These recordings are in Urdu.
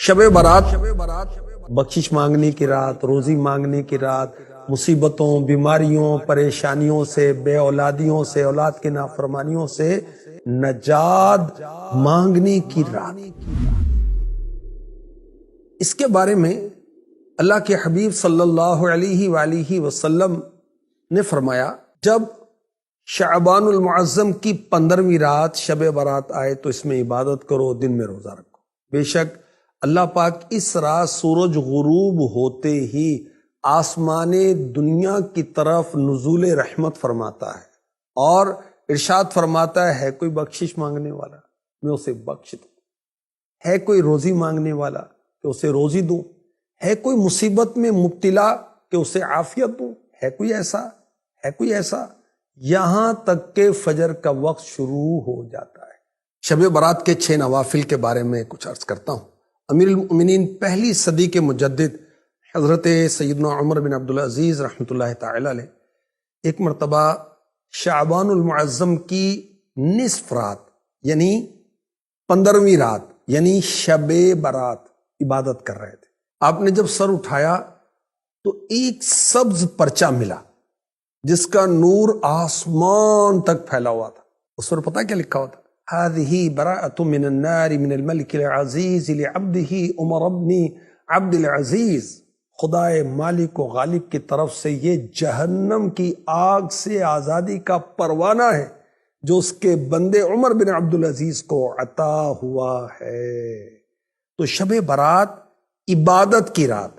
شب برات بخشش مانگنے کی رات، روزی مانگنے کی رات، مصیبتوں، بیماریوں، پریشانیوں سے، بے اولادیوں سے، اولاد کے نافرمانیوں سے نجات مانگنے کی رات۔ اس کے بارے میں اللہ کے حبیب صلی اللہ علیہ وآلہ وسلم نے فرمایا، جب شعبان المعظم کی 15ویں رات شب برات آئے تو اس میں عبادت کرو، دن میں روزہ رکھو۔ بے شک اللہ پاک اس رات سورج غروب ہوتے ہی آسمان دنیا کی طرف نزول رحمت فرماتا ہے اور ارشاد فرماتا ہے کوئی بخشش مانگنے والا میں اسے بخش دوں، ہے کوئی روزی مانگنے والا کہ اسے روزی دوں، ہے کوئی مصیبت میں مبتلا کہ اسے عافیت دوں، ہے کوئی ایسا یہاں تک کہ فجر کا وقت شروع ہو جاتا ہے۔ شب برات کے 6 نوافل کے بارے میں کچھ عرض کرتا ہوں۔ امیر المؤمنین پہلی صدی کے مجدد حضرت سیدنا عمر بن عبدالعزیز رحمۃ اللہ تعالی علیہ ایک مرتبہ شعبان المعظم کی نصف رات یعنی 15ویں رات یعنی شب برات عبادت کر رہے تھے۔ آپ نے جب سر اٹھایا تو ایک سبز پرچہ ملا جس کا نور آسمان تک پھیلا ہوا تھا۔ اس پر پتہ کیا لکھا ہوا تھا؟ هذه براءة من النار من الملك العزيز لعبده عمر بن عبد العزیز، خدائے مالک و غالب کی طرف سے یہ جہنم کی آگ سے آزادی کا پروانہ ہے جو اس کے بندے عمر بن عبدالعزیز کو عطا ہوا ہے۔ تو شب برات عبادت کی رات،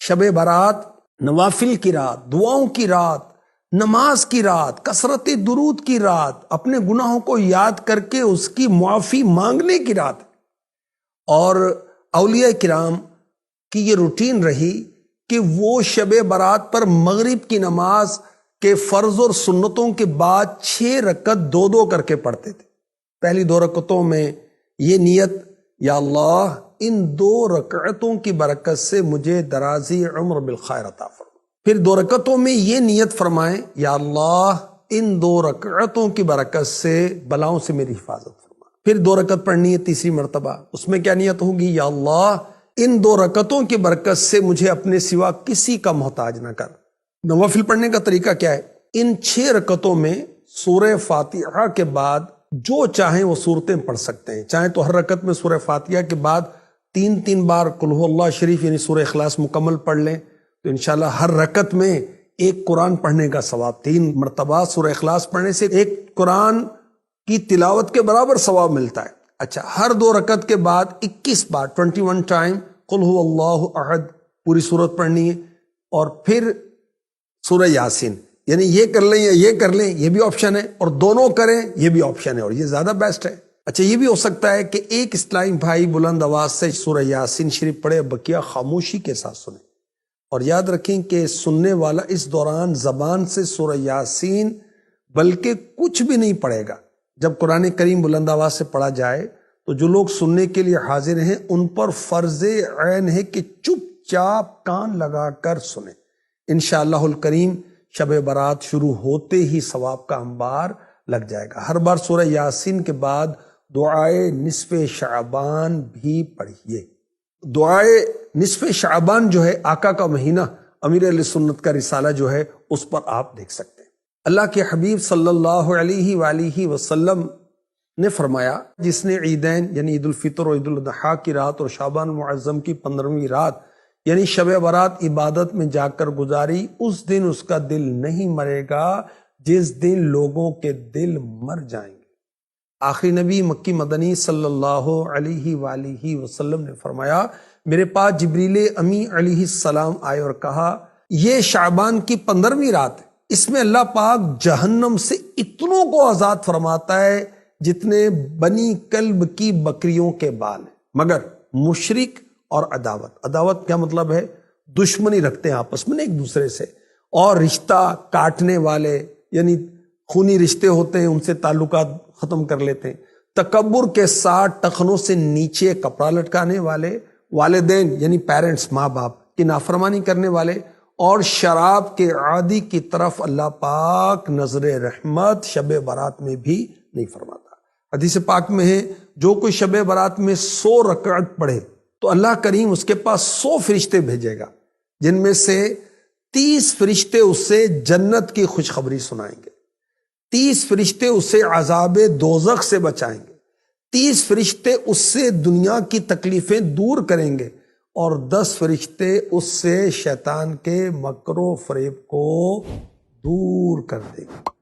شب برات نوافل کی رات، دعاؤں کی رات، نماز کی رات، کثرت درود کی رات، اپنے گناہوں کو یاد کر کے اس کی معافی مانگنے کی رات۔ اور اولیاء کرام کی یہ روٹین رہی کہ وہ شب برات پر مغرب کی نماز کے فرض اور سنتوں کے بعد 6 رکعت 2 کر کے پڑھتے تھے۔ پہلی 2 رکعتوں میں یہ نیت، یا اللہ ان 2 رکعتوں کی برکت سے مجھے درازی عمر بالخیر عطا فرما۔ پھر 2 رکعتوں میں یہ نیت فرمائیں، یا اللہ ان 2 رکعتوں کی برکت سے بلاؤں سے میری حفاظت فرما۔ پھر 2 رکعت پڑھنی ہے تیسری مرتبہ، اس میں کیا نیت ہوگی؟ یا اللہ ان 2 رکعتوں کی برکت سے مجھے اپنے سوا کسی کا محتاج نہ کر۔ نوافل پڑھنے کا طریقہ کیا ہے؟ ان 6 رکعتوں میں سورہ فاتحہ کے بعد جو چاہیں وہ صورتیں پڑھ سکتے ہیں، چاہیں تو ہر رکعت میں سورہ فاتحہ کے بعد 3 بار قل هو اللہ شریف یعنی سورہ اخلاص مکمل پڑھ لیں تو انشاءاللہ ہر رکعت میں ایک قرآن پڑھنے کا ثواب، 3 مرتبہ سورہ اخلاص پڑھنے سے ایک قرآن کی تلاوت کے برابر ثواب ملتا ہے۔ اچھا، ہر 2 رکعت کے بعد 21 بار 21 ٹائم قل هو اللہ احد پوری سورت پڑھنی ہے، اور پھر سورہ یاسین، یعنی یہ کر لیں یا یہ کر لیں یہ بھی آپشن ہے، اور دونوں کریں یہ بھی آپشن ہے، اور یہ زیادہ بیسٹ ہے۔ اچھا، یہ بھی ہو سکتا ہے کہ ایک اسلامی بھائی بلند آواز سے سورہ یاسین شریف پڑھے، بقیہ خاموشی کے ساتھ سنیں، اور یاد رکھیں کہ سننے والا اس دوران زبان سے سورہ یاسین بلکہ کچھ بھی نہیں پڑھے گا۔ جب قرآن کریم بلند آواز سے پڑھا جائے تو جو لوگ سننے کے لیے حاضر ہیں ان پر فرض عین ہے کہ چپ چاپ کان لگا کر سنیں۔ انشاءاللہ الکریم شب برات شروع ہوتے ہی ثواب کا انبار لگ جائے گا۔ ہر بار سورہ یاسین کے بعد دعائے نصف شعبان بھی پڑھیے۔ دعائے نصف شعبان جو ہے آقا کا مہینہ، امیر اہل سنت کا رسالہ جو ہے اس پر آپ دیکھ سکتے ہیں۔ اللہ کے حبیب صلی اللہ علیہ وآلہ وسلم نے فرمایا، جس نے عیدین یعنی عید الفطر اور عید الاضحیٰ کی رات اور شعبان المعظم کی 15ویں رات یعنی شب برات عبادت میں جا کر گزاری، اس دن اس کا دل نہیں مرے گا جس دن لوگوں کے دل مر جائیں گے۔ آخری نبی مکی مدنی صلی اللہ علیہ وآلہ وسلم نے فرمایا، میرے پاس جبریل امی علیہ السلام آئے اور کہا، یہ شعبان کی 15ویں رات ہے، اس میں اللہ پاک جہنم سے اتنوں کو آزاد فرماتا ہے جتنے بنی کلب کی بکریوں کے بال ہیں، مگر مشرک اور عداوت کیا مطلب ہے؟ دشمنی رکھتے ہیں آپس میں ایک دوسرے سے، اور رشتہ کاٹنے والے یعنی خونی رشتے ہوتے ہیں ان سے تعلقات ختم کر لیتے ہیں، تکبر کے ساتھ ٹخنوں سے نیچے کپڑا لٹکانے والے، والدین یعنی پیرنٹس ماں باپ کی نافرمانی کرنے والے، اور شراب کے عادی کی طرف اللہ پاک نظر رحمت شب برات میں بھی نہیں فرماتا۔ حدیث پاک میں ہے، جو کوئی شب برات میں 100 رکعت پڑھے تو اللہ کریم اس کے پاس 100 فرشتے بھیجے گا، جن میں سے 30 فرشتے اس سے جنت کی خوشخبری سنائیں گے، 30 فرشتے اس سے عذاب دوزخ سے بچائیں گے، 30 فرشتے اس سے دنیا کی تکلیفیں دور کریں گے، اور 10 فرشتے اس سے شیطان کے مکر و فریب کو دور کر دیں گے۔